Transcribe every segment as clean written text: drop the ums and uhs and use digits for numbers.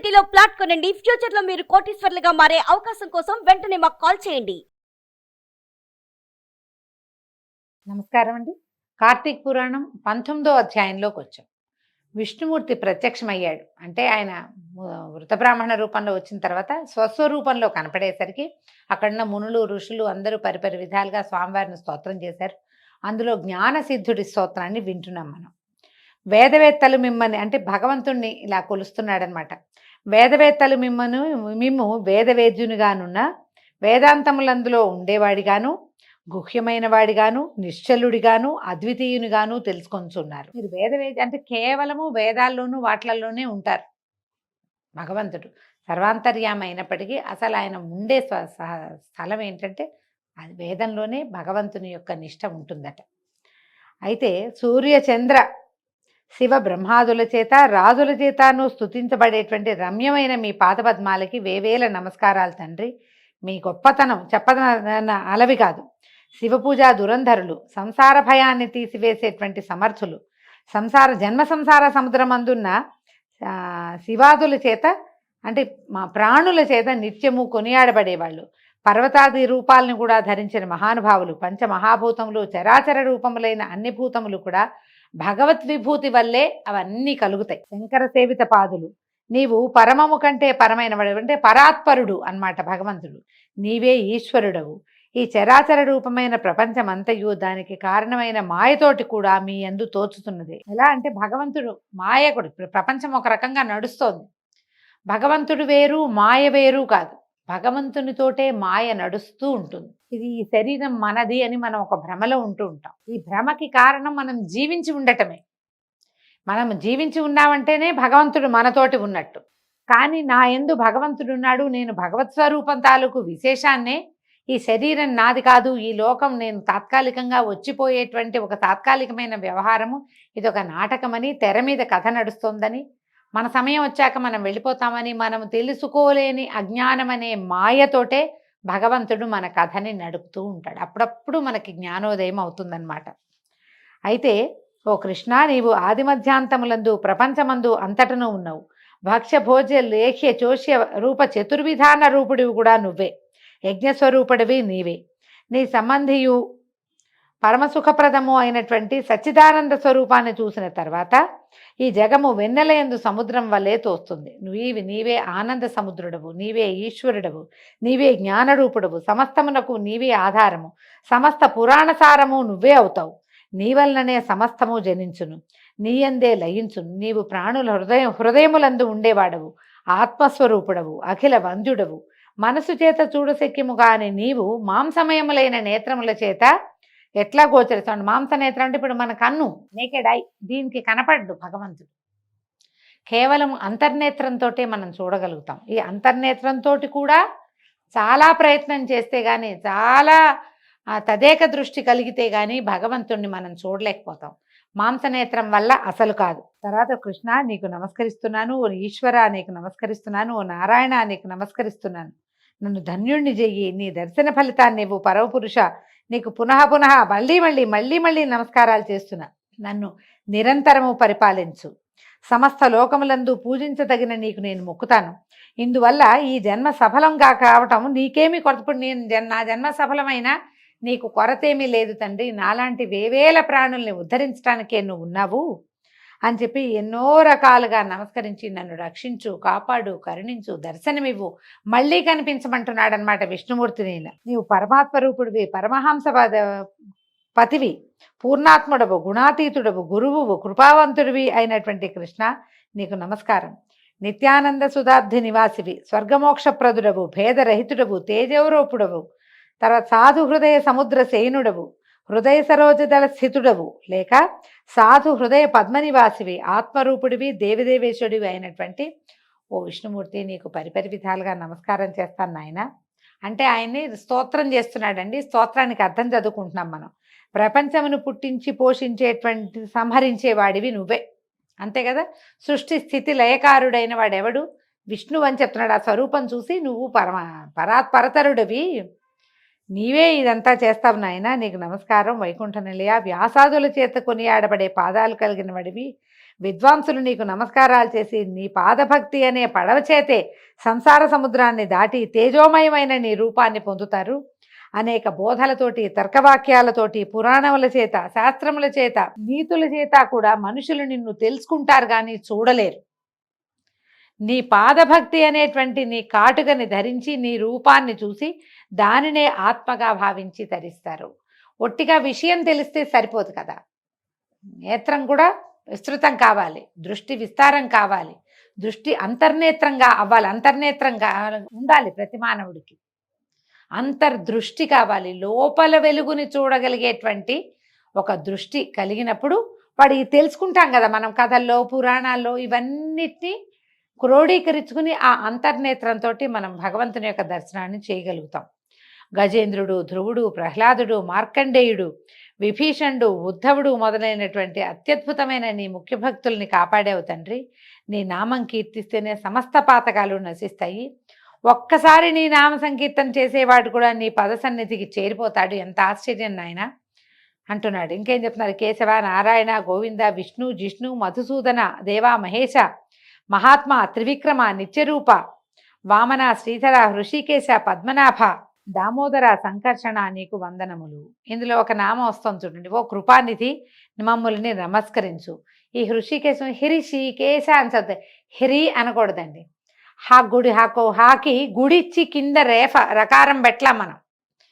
సిటీలో ప్లాట్ కొనండి. ఫ్యూచర్ లో మీరు కోటీశ్వర్లుగా మారే అవకాశం కోసం వెంటనే మాకు కాల్ చేయండి. నమస్కారం అండి. కార్తీక పురాణం 19వ అధ్యాయంలోకి వచ్చాం. విష్ణుమూర్తి ప్రత్యక్షమయ్యాడు. అంటే ఆయన వృత బ్రాహ్మణ రూపంలో వచ్చిన తర్వాత స్వస్వరూపంలో కనపడేసరికి అక్కడున్న మునులు ఋషులు అందరూ పరిపరి విధాలుగా స్వామివారిని స్తోత్రం చేశారు. అందులో జ్ఞానసిద్ధుడి స్తోత్రాన్ని వింటున్నాం మనం. వేదవేత్తలు మిమ్మల్ని అంటే భగవంతుణ్ణి ఇలా కొలుస్తున్నాడనమాట. వేదవేత్తలు మిమ్ము వేదవేద్యునిగానున్న వేదాంతములందులో ఉండేవాడిగాను గుహ్యమైన వాడిగాను నిశ్చలుడిగాను అద్వితీయునిగాను తెలుసుకొంచున్నారు. మీరు వేదవేద్య అంటే కేవలము వేదాల్లోనూ వాట్లల్లోనే ఉంటారు. భగవంతుడు సర్వాంతర్యామ అయినప్పటికీ అసలు ఆయన ఉండే స్థలం ఏంటంటే అది వేదంలోనే భగవంతుని యొక్క నిష్ట ఉంటుందట. అయితే సూర్య చంద్ర శివ బ్రహ్మాదుల చేత రాజుల చేతను స్తుతించబడేటువంటి రమ్యమైన మీ పాదపద్మాలకి వేవేల నమస్కారాలు తండ్రి. మీ గొప్పతనం చెప్పదన అలవి కాదు. శివపూజా దురంధరులు, సంసార భయాన్ని తీసివేసేటువంటి సమర్థులు, జన్మ సంసార సముద్రమందున్న శివాదుల చేత అంటే మా ప్రాణుల చేత నిత్యము కొనియాడబడేవాళ్ళు, పర్వతాది రూపాలను కూడా ధరించిన మహానుభావులు, పంచమహాభూతములు చరాచర రూపములైన అన్ని భూతములు కూడా భగవద్విభూతి వల్లే అవన్నీ కలుగుతాయి. శంకర సేవిత పాదులు, నీవు పరమము కంటే పరమైన వాడు అంటే పరాత్పరుడు అన్నమాట భగవంతుడు. నీవే ఈశ్వరుడవు. ఈ చరాచర రూపమైన ప్రపంచమంతయు దానికి కారణమైన మాయతోటి కూడా మీ యందు తోచుతున్నది. ఎలా అంటే భగవంతుడు మాయకుడు. ప్రపంచం ఒక రకంగా నడుస్తోంది. భగవంతుడు వేరు మాయ వేరు కాదు. భగవంతునితోటే మాయ నడుస్తూ ఉంటుంది. ఇది ఈ శరీరం మనది అని మనం ఒక భ్రమలో ఉంటూ ఉంటాం. ఈ భ్రమకి కారణం మనం జీవించి ఉండటమే. మనం జీవించి ఉన్నామంటేనే భగవంతుడు మనతోటి ఉన్నట్టు. కానీ నా యందు భగవంతుడు ఉన్నాడు, నేను భగవత్ స్వరూపం తాలూకు విశేషాన్నే, ఈ శరీరం నాది కాదు, ఈ లోకం నేను తాత్కాలికంగా వచ్చిపోయేటువంటి ఒక తాత్కాలికమైన వ్యవహారము, ఇది ఒక నాటకమని, తెర మీద కథ నడుస్తోందని, మన సమయం వచ్చాక మనం వెళ్ళిపోతామని మనం తెలుసుకోలేని అజ్ఞానం అనే మాయతోటే భగవంతుడు మన కథని నడుపుతూ ఉంటాడు. అప్పుడప్పుడు మనకి జ్ఞానోదయం అవుతుందన్నమాట. అయితే ఓ కృష్ణ, నీవు ఆది మధ్యాంతములందు ప్రపంచమందు అంతటను ఉన్నావు. భక్ష్య భోజ్య లేఖ్య చోష్య రూప చతుర్విధాన రూపుడివి కూడా నువ్వే. యజ్ఞస్వరూపుడివి నీవే. నీ సంబంధియు పరమసుఖప్రదము అయినటువంటి సచ్చిదానంద స్వరూపాన్ని చూసిన తర్వాత ఈ జగము వెన్నెలయందు సముద్రం వల్లే తోస్తుంది. నీవే ఆనంద సముద్రుడవు, నీవే ఈశ్వరుడవు, నీవే జ్ఞానరూపుడవు, సమస్తమునకు నీవే ఆధారము, సమస్త పురాణసారము నువ్వే అవుతావు. నీ వలననే సమస్తము జనించును, నీయందే లయించును. నీవు ప్రాణుల హృదయములందు ఉండేవాడవు, ఆత్మస్వరూపుడవు, అఖిల వంద్యుడవు. మనసు చేత చూడశక్యము కాని నీవు మాంసమయములైన నేత్రముల చేత ఎట్లా గోచరిస్తాడు? మాంస నేత్రం అంటే ఇప్పుడు మన కన్ను నేకెడ్ ఐ, దీనికి కనపడ్డు భగవంతుడు. కేవలం అంతర్నేత్రంతో మనం చూడగలుగుతాం. ఈ అంతర్నేత్రంతో కూడా చాలా ప్రయత్నం చేస్తే కానీ, చాలా తదేక దృష్టి కలిగితే కానీ భగవంతుణ్ణి మనం చూడలేకపోతాం. మాంసనేత్రం వల్ల అసలు కాదు. తర్వాత కృష్ణ నీకు నమస్కరిస్తున్నాను, ఓ ఈశ్వర నీకు నమస్కరిస్తున్నాను, ఓ నారాయణ నీకు నమస్కరిస్తున్నాను. నన్ను ధన్యుణ్ణి చెయ్యి. నీ దర్శన ఫలితాన్ని ఇవ్వు పరమపురుష. నీకు పునః పునః మళ్ళీ నమస్కారాలు చేస్తున్నా. నన్ను నిరంతరము పరిపాలించు. సమస్త లోకములందు పూజించదగిన నీకు నేను మొక్కుతాను. ఇందువల్ల ఈ జన్మ సఫలంగా కావటం నీకేమీ కొరతప్పుడు నా జన్మ సఫలమైన నీకు కొరతేమీ లేదు తండ్రి. నాలాంటి వేవేల ప్రాణుల్ని ఉద్ధరించడానికే నువ్వు ఉన్నావు అని చెప్పి ఎన్నో రకాలుగా నమస్కరించి నన్ను రక్షించు, కాపాడు, కరుణించు, దర్శనమివ్వు, మళ్ళీ కనిపించమంటున్నాడనమాట విష్ణుమూర్తిని. నీవు పరమాత్మ రూపుడివి, పరమహంస పతివి, పూర్ణాత్ముడవు, గుణాతీతుడవు, గురువువు, కృపావంతుడివి అయినటువంటి కృష్ణ నీకు నమస్కారం. నిత్యానంద సుధాబ్ధి నివాసివి, స్వర్గమోక్షప్రదుడవు, భేదరహితుడవు, తేజవరూపుడవు, తర్వాత సాధు హృదయ సముద్ర సేనుడవు, హృదయ సరోజదళ స్థితుడవు లేక సాధు హృదయ పద్మనివాసివి, ఆత్మరూపుడివి, దేవదేవేశ్వరుడివి అయినటువంటి ఓ విష్ణుమూర్తి నీకు పరిపరి విధాలుగా నమస్కారం చేస్తాను నాయన అంటే ఆయన్ని స్తోత్రం చేస్తున్నాడండి. స్తోత్రానికి అర్థం చదువుకుంటున్నాం మనం. ప్రపంచమును పుట్టించి పోషించేటువంటి సంహరించేవాడివి నువ్వే, అంతే కదా. సృష్టి స్థితి లయకారుడైన వాడెవడు? విష్ణువు అని చెప్తున్నాడు. ఆ స్వరూపం చూసి నువ్వు పరాత్పరతరుడివి, నీవే ఇదంతా చేస్తావు నాయన, నీకు నమస్కారం. వైకుంఠ నిలయ, వ్యాసాదుల చేత కొనియాడబడే పాదాలు కలిగిన వాడివి, విద్వాంసులు నీకు నమస్కారాలు చేసి నీ పాదభక్తి అనే పడవ చేతే సంసార సముద్రాన్ని దాటి తేజోమయమైన నీ రూపాన్ని పొందుతారు. అనేక బోధలతోటి, తర్కవాక్యాలతోటి, పురాణముల చేత, శాస్త్రముల చేత, నీతుల చేత కూడా మనుషులు నిన్ను తెలుసుకుంటారు కానీ చూడలేరు. నీ పాదభక్తి అనేటువంటి నీ కాటుకని ధరించి నీ రూపాన్ని చూసి దానినే ఆత్మగా భావించి తరిస్తారు. ఒట్టిగా విషయం తెలిస్తే సరిపోదు కదా, నేత్రం కూడా విస్తృతం కావాలి, దృష్టి విస్తారం కావాలి, దృష్టి అంతర్నేత్రంగా అవ్వాలి, అంతర్నేత్రంగా ఉండాలి. ప్రతి మానవుడికి అంతర్దృష్టి కావాలి, లోపల వెలుగుని చూడగలిగేటువంటి ఒక దృష్టి కలిగినప్పుడు వాడికి తెలుసుకుంటాం కదా. మనం కథల్లో, పురాణాల్లో ఇవన్నిటినీ క్రోడీకరించుకుని ఆ అంతర్నేత్రంతో మనం భగవంతుని యొక్క దర్శనాన్ని చేయగలుగుతాం. గజేంద్రుడు, ధ్రువుడు, ప్రహ్లాదుడు, మార్కండేయుడు, విభీషణుడు, ఉద్ధవుడు మొదలైనటువంటి అత్యద్భుతమైన నీ ముఖ్య భక్తుల్ని కాపాడేవు తండ్రి. నీ నామం కీర్తిస్తేనే సమస్త పాతకాలు నశిస్తాయి. ఒక్కసారి నీ నామ సంకీర్తన చేసేవాడు కూడా నీ పద సన్నిధికి చేరిపోతాడు. ఎంత ఆశ్చర్యం నాయన అంటున్నాడు. ఇంకేం చెప్తున్నారు? కేశవ, నారాయణ, గోవింద, విష్ణు, జిష్ణు, మధుసూదన, దేవా, మహేశ, మహాత్మా, త్రివిక్రమ, నిత్యరూప, వామన, శ్రీధర, హృషికేశ, పద్మనాభ, దామోదర, సంకర్షణ నీకు వందనములు. ఇందులో ఒక నామం వస్తుంది చూడండి. ఓ కృపానిధి, మమ్ముల్ని నమస్కరించు. ఈ హృషికేశం హిరిషికేశ అని చదువు. హిరి అనకూడదండి. హాకి గుడిచ్చి కింద రకారం పెట్టాం మనం.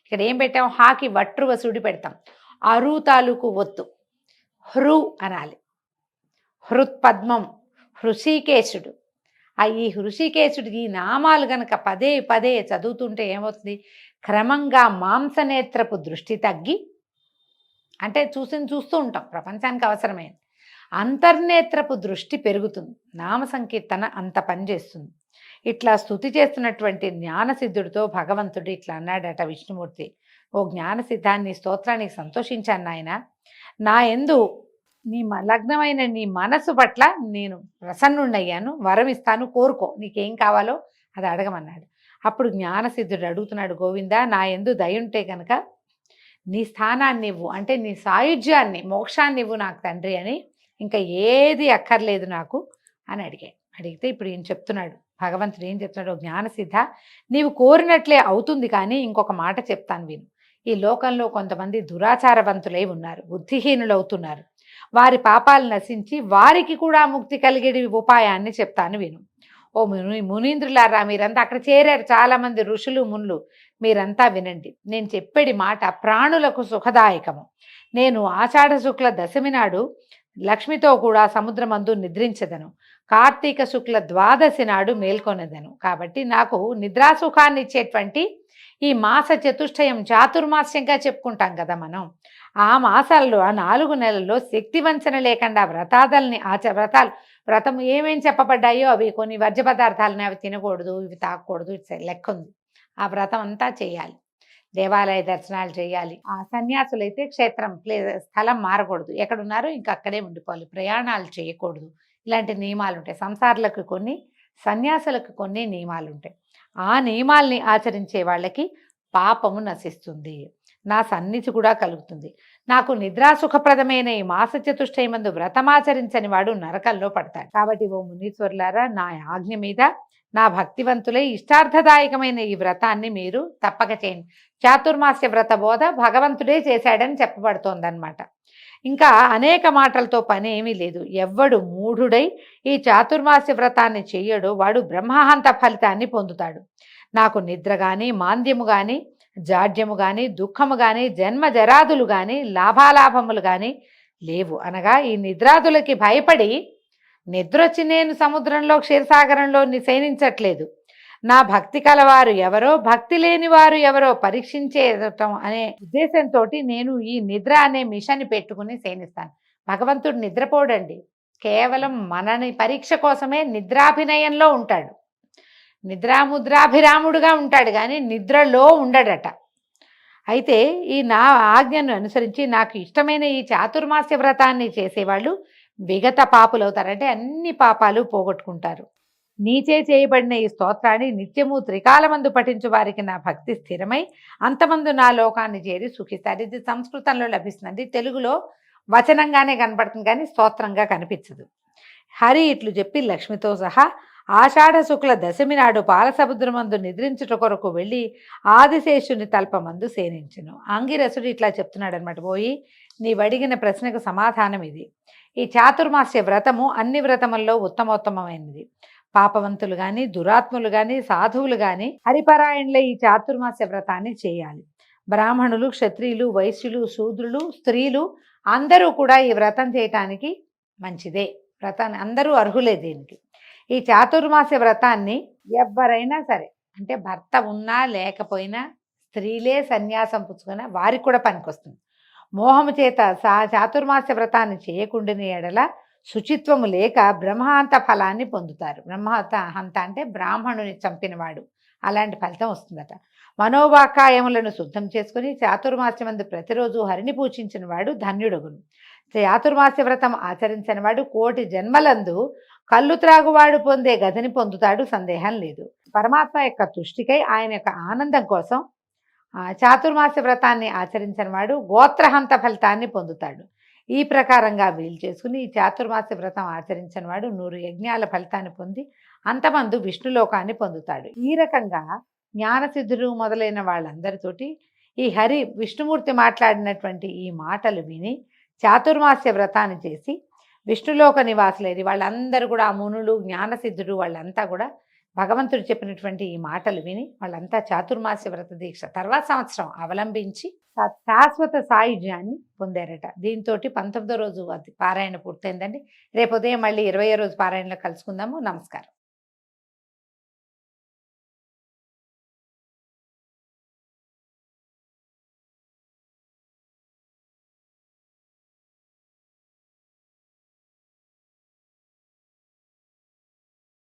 ఇక్కడ ఏం పెట్టాం? హాకి వట్రువ సుడి పెడతాం. అరు తాలూకు ఒత్తు హృ అనాలి. హృత్పద్మం, హృషికేశుడు. ఈ హృషికేశుడు ఈ నామాలు గనక పదే పదే చదువుతుంటే ఏమవుతుంది? క్రమంగా మాంసనేత్రపు దృష్టి తగ్గి, అంటే చూస్తూ ఉంటాం, ప్రపంచానికి అవసరమైంది, అంతర్నేత్రపు దృష్టి పెరుగుతుంది. నామ సంకీర్తన అంత పనిచేస్తుంది. ఇట్లా స్తుతి చేస్తున్నటువంటి జ్ఞానసిద్ధుడితో భగవంతుడు ఇట్లా అన్నాడట విష్ణుమూర్తి. ఓ జ్ఞానసిద్ధాన్ని స్తోత్రానికి సంతోషించాను నాయన. నా యందు నీ లగ్నమైన నీ మనసు పట్ల నేను ప్రసన్నుడయ్యాను, వరం ఇస్తాను, కోరుకో, నీకేం కావాలో అది అడగమన్నాడు. అప్పుడు జ్ఞానసిద్ధుడు అడుగుతున్నాడు, గోవింద, నా యందు దయుంటే కనుక నీ స్థానాన్ని ఇవ్వు, అంటే నీ సాయుధ్యాన్ని, మోక్షాన్ని ఇవ్వు నాకు తండ్రి అని, ఇంకా ఏది అక్కర్లేదు నాకు అని అడిగితే ఇప్పుడు ఈయన చెప్తున్నాడు, భగవంతుడు ఏం చెప్తున్నాడు? జ్ఞానసిద్ధ, నీవు కోరినట్లే అవుతుంది, కానీ ఇంకొక మాట చెప్తాను విను. ఈ లోకంలో కొంతమంది దురాచారవంతులై ఉన్నారు, బుద్ధిహీనులు అవుతున్నారు. వారి పాపాలు నశించి వారికి కూడా ముక్తి కలిగే ఉపాయాన్ని చెప్తాను విను. ఓ మునీంద్రులారా, మీరంతా అక్కడ చేరారు, చాలామంది ఋషులు, మునులు, మీరంతా వినండి. నేను చెప్పేది మాట ప్రాణులకు సుఖదాయకము. నేను ఆషాఢ శుక్ల దశమి నాడు లక్ష్మితో కూడా సముద్రమందు నిద్రించదను. కార్తీక శుక్ల ద్వాదశి నాడు మేల్కొనదను. కాబట్టి నాకు నిద్రాసుఖాన్ని ఇచ్చేటువంటి ఈ మాస చతుష్టయం, చాతుర్మాస్యంగా చెప్పుకుంటాం కదా మనం, ఆ మాసాల్లో, ఆ 4 నెలల్లో శక్తి వంచన లేకుండా వ్రతాలని వ్రతం ఏమేం చెప్పబడ్డాయో అవి కొన్ని వర్జ్య పదార్థాలని, అవి తినకూడదు, ఇవి తాకూడదు, లెక్క ఉంది. ఆ వ్రతం అంతా చేయాలి. దేవాలయ దర్శనాలు చేయాలి. ఆ సన్యాసులైతే క్షేత్రం స్థలం మారకూడదు, ఎక్కడున్నారో ఇంకా అక్కడే ఉండిపోవాలి, ప్రయాణాలు చేయకూడదు. ఇలాంటి నియమాలు ఉంటాయి. సంసారులకు కొన్ని, సన్యాసులకు కొన్ని నియమాలు ఉంటాయి. ఆ నియమాల్ని ఆచరించే వాళ్ళకి పాపము నశిస్తుంది, నా సన్నిధి కూడా కలుగుతుంది. నాకు నిద్రాసుఖప్రదమైన ఈ మాస చతుష్టయమందు వ్రతమాచరించని వాడు నరకంలో పడతాడు. కాబట్టి ఓ మునీశ్వరులారా, నా ఆజ్ఞ మీద నా భక్తివంతులై ఇష్టార్థదాయకమైన ఈ వ్రతాన్ని మీరు తప్పక చేయండి. చాతుర్మాస్య వ్రత బోధ భగవంతుడే చేశాడని చెప్పబడుతోందన్నమాట. ఇంకా అనేక మాటలతో పని ఏమీ లేదు. ఎవ్వడు మూఢుడై ఈ చాతుర్మాస్య వ్రతాన్ని చెయ్యడో వాడు బ్రహ్మహంత ఫలితాన్ని పొందుతాడు. నాకు నిద్ర కానీ, మాంద్యము కానీ, జాడ్యము కానీ, దుఃఖము కానీ, జన్మ జరాదులు కానీ, లాభాలాభములు కానీ లేవు అనగా, ఈ నిద్రాదులకి భయపడి నిద్రొచ్చి నేను సముద్రంలో, క్షీరసాగరంలో శయనించట్లేదు. నా భక్తి కలవారు ఎవరో, భక్తి లేని వారు ఎవరో పరీక్షించేయటం అనే ఉద్దేశంతో నేను ఈ నిద్ర అనే మిషన్ పెట్టుకుని శయనిస్తాను. భగవంతుడు నిద్రపోడండి, కేవలం మనని పరీక్ష కోసమే నిద్రాభినయంలో ఉంటాడు. నిద్రాముద్రాభిరాముడుగా ఉంటాడు, కానీ నిద్రలో ఉండడట. అయితే ఈ నా ఆజ్ఞను అనుసరించి నాకు ఇష్టమైన ఈ చాతుర్మాస్య వ్రతాన్ని చేసేవాళ్ళు విగత పాపులు అవుతారంటే అన్ని పాపాలు పోగొట్టుకుంటారు. నీచే చేయబడిన ఈ స్తోత్రాన్ని నిత్యము త్రికాలమందు పఠించు వారికి నా భక్తి స్థిరమై అంతమందు నా లోకాన్ని చేరి సుఖిస్తారు. ఇది సంస్కృతంలో లభిస్తుంది, తెలుగులో వచనంగానే కనపడుతుంది కానీ స్తోత్రంగా కనిపించదు. హరి ఇట్లు చెప్పి లక్ష్మితో సహా ఆషాఢ శుక్ల దశమి నాడు పాలసముద్రమందు నిద్రించుట కొరకు వెళ్ళి ఆదిశేషుని తల్పమందు సేనించును. ఆంగిరసుడు ఇట్లా చెప్తున్నాడు అనమాట. పోయి నీవడిగిన ప్రశ్నకు సమాధానం ఇది. ఈ చాతుర్మాస్య వ్రతము అన్ని వ్రతముల్లో ఉత్తమోత్తమైనది. పాపవంతులు గాని, దురాత్ములు గాని, సాధువులు గాని హరిపరాయణులే ఈ చాతుర్మాస్య వ్రతాన్ని చేయాలి. బ్రాహ్మణులు, క్షత్రియులు, వైశ్యులు, శూద్రులు, స్త్రీలు అందరూ కూడా ఈ వ్రతం చేయటానికి మంచిదే. వ్రతాన్ని అందరూ అర్హులే దీనికి. ఈ చాతుర్మాస్య వ్రతాన్ని ఎవరైనా సరే, అంటే భర్త ఉన్నా లేకపోయినా, స్త్రీలే సన్యాసం పుచ్చుకున్నా వారికి కూడా పనికొస్తుంది. మోహము చేత చాతుర్మాస్య వ్రతాన్ని చేయకుండాని ఎడల శుచిత్వము లేక బ్రహ్మహంత ఫలాన్ని పొందుతారు. బ్రహ్మహంత అంటే బ్రాహ్మణుని చంపినవాడు, అలాంటి ఫలితం వస్తుందట. మనోవాకాయములను శుద్ధం చేసుకుని చాతుర్మాస్యమందు ప్రతిరోజు హరిని పూజించిన వాడు ధన్యుడగును. చాతుర్మాస్య వ్రతం ఆచరించిన వాడు కోటి జన్మలందు కళ్ళు త్రాగువాడు పొందే గతిని పొందుతాడు, సందేహం లేదు. పరమాత్మ యొక్క తుష్టికై, ఆయన యొక్క ఆనందం కోసం చాతుర్మాస్య వ్రతాన్ని ఆచరించిన వాడు గోత్రహంత ఫలితాన్ని పొందుతాడు. ఈ ప్రకారంగా వీలు చేసుకుని ఈ చాతుర్మాస్య వ్రతం ఆచరించిన వాడు 100 యజ్ఞాల ఫలితాన్ని పొంది అంతమందు విష్ణులోకాన్ని పొందుతాడు. ఈ రకంగా జ్ఞానసిద్ధుడు మొదలైన వాళ్ళందరితోటి ఈ హరి విష్ణుమూర్తి మాట్లాడినటువంటి ఈ మాటలు విని చాతుర్మాస్య వ్రతాన్ని చేసి విష్ణులోక నివాసులేది వాళ్ళందరూ కూడా, ఆ మునులు, జ్ఞానసిద్ధుడు వాళ్ళంతా కూడా భగవంతుడు చెప్పినటువంటి ఈ మాటలు విని వాళ్ళంతా చాతుర్మాస్య వ్రత దీక్ష తర్వాత సంవత్సరం అవలంబించి శాశ్వత సాయుధ్యాన్ని పొందారట. దీంతో 19వ రోజు అది పారాయణ పూర్తయిందండి. రేపు ఉదయం మళ్ళీ 20వ రోజు పారాయణలో కలుసుకుందాము. నమస్కారం.